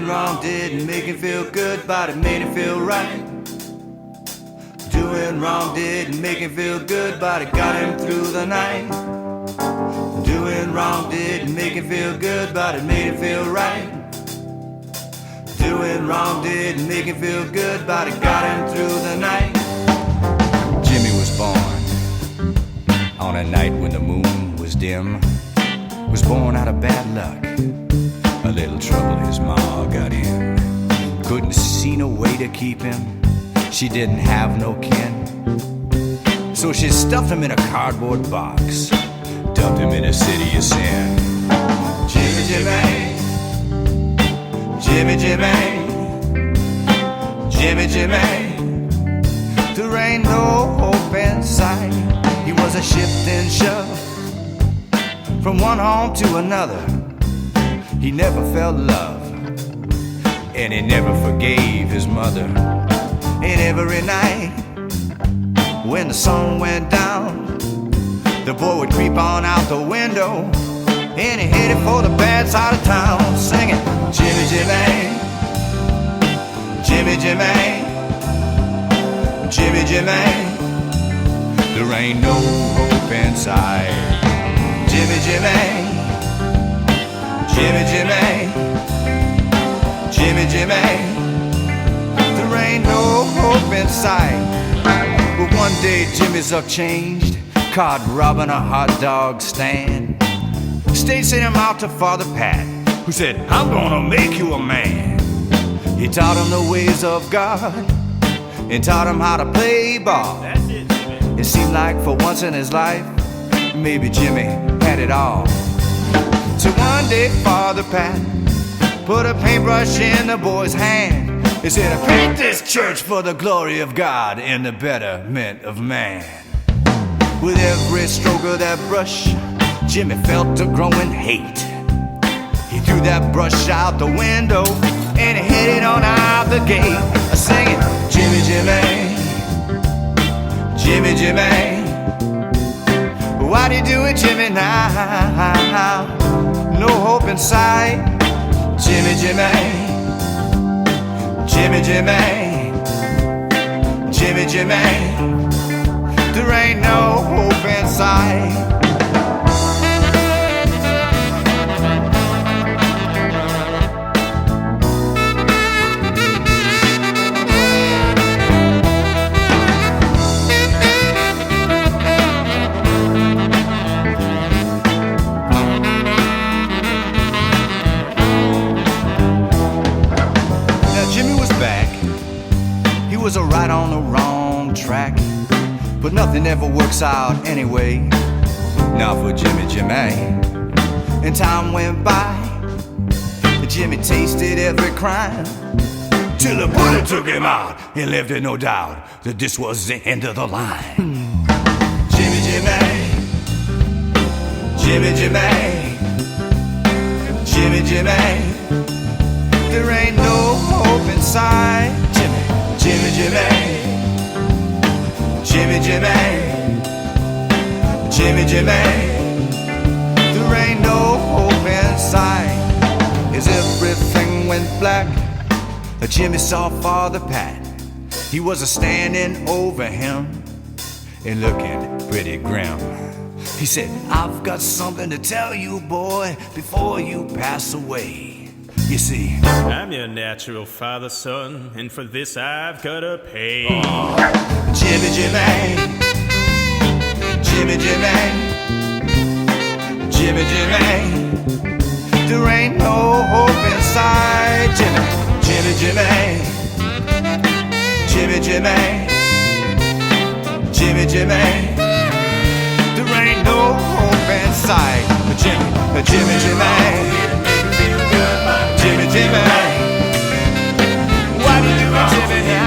wrong didn't make him feel good, but it made him feel right. Doing wrong didn't make him feel good, but it got him through the night. Doing wrong didn't make him feel good, but it made him feel right. Doing wrong didn't make him feel good, but it got him through the night. Jimmy was born on a night when the moon was dim. Was born out of bad luck, a little trouble his ma got in. Couldn't see no way to keep him, she didn't have no kin. So she stuffed him in a cardboard box, dumped him in a city of sin. Jimmy, Jimmy, Jimmy, Jimmy, Jimmy, Jimmy, there ain't no hope in sight. He was a shift and shove from one home to another. He never felt love, and he never forgave his mother. And every night when the sun went down, the boy would creep on out the window, and he headed for the bad side of town, singing, Jimmy, Jimmy, Jimmy, Jimmy, Jimmy, Jimmy, there ain't no hope inside. Jimmy, Jimmy, Jimmy, Jimmy, Jimmy, Jimmy, there ain't no hope inside. But one day Jimmy's luck changed, caught robbing a hot dog stand. State sent him out to Father Pat, who said, I'm gonna make you a man. He taught him the ways of God and taught him how to play ball. That's it, Jimmy. It seemed like for once in his life, maybe Jimmy had it all. So one day Father Pat put a paintbrush in the boy's hand. He said, I paint this church for the glory of God and the betterment of man. With every stroke of that brush, Jimmy felt a growing hate. He threw that brush out the window and he headed on out the gate, singing, Jimmy, Jimmy, Jimmy, Jimmy, why do you do it, Jimmy, now? No hope in sight. Jimmy, Jimmy, Jimmy, Jimmy, Jimmy, Jimmy, there ain't no hope in sight. Was a right on the wrong track, but nothing ever works out anyway. Not for Jimmy, Jimmy. And time went by, Jimmy tasted every crime, till a bullet took him out and left it no doubt that this was the end of the line. Jimmy, Jimmy, Jimmy, Jimmy, Jimmy, Jimmy, there ain't no hope inside. Jimmy, Jimmy, Jimmy, Jimmy, Jimmy, Jimmy, Jimmy, there ain't no hope inside. As everything went black, Jimmy saw Father Pat. He was a-standing over him and looking pretty grim. He said, I've got something to tell you, boy, before you pass away. You see, I'm your natural father, son, and for this I've gotta pay. Oh. Jimmy, Jimmy, Jimmy, Jimmy, Jimmy, Jimmy, there ain't no hope inside. Jimmy, Jimmy, Jimmy, Jimmy, Jimmy, Jimmy, Jimmy, there ain't no hope inside. Jimmy, Jimmy, Jimmy, Jimmy, Jimmy, why do you do it, Jimmy?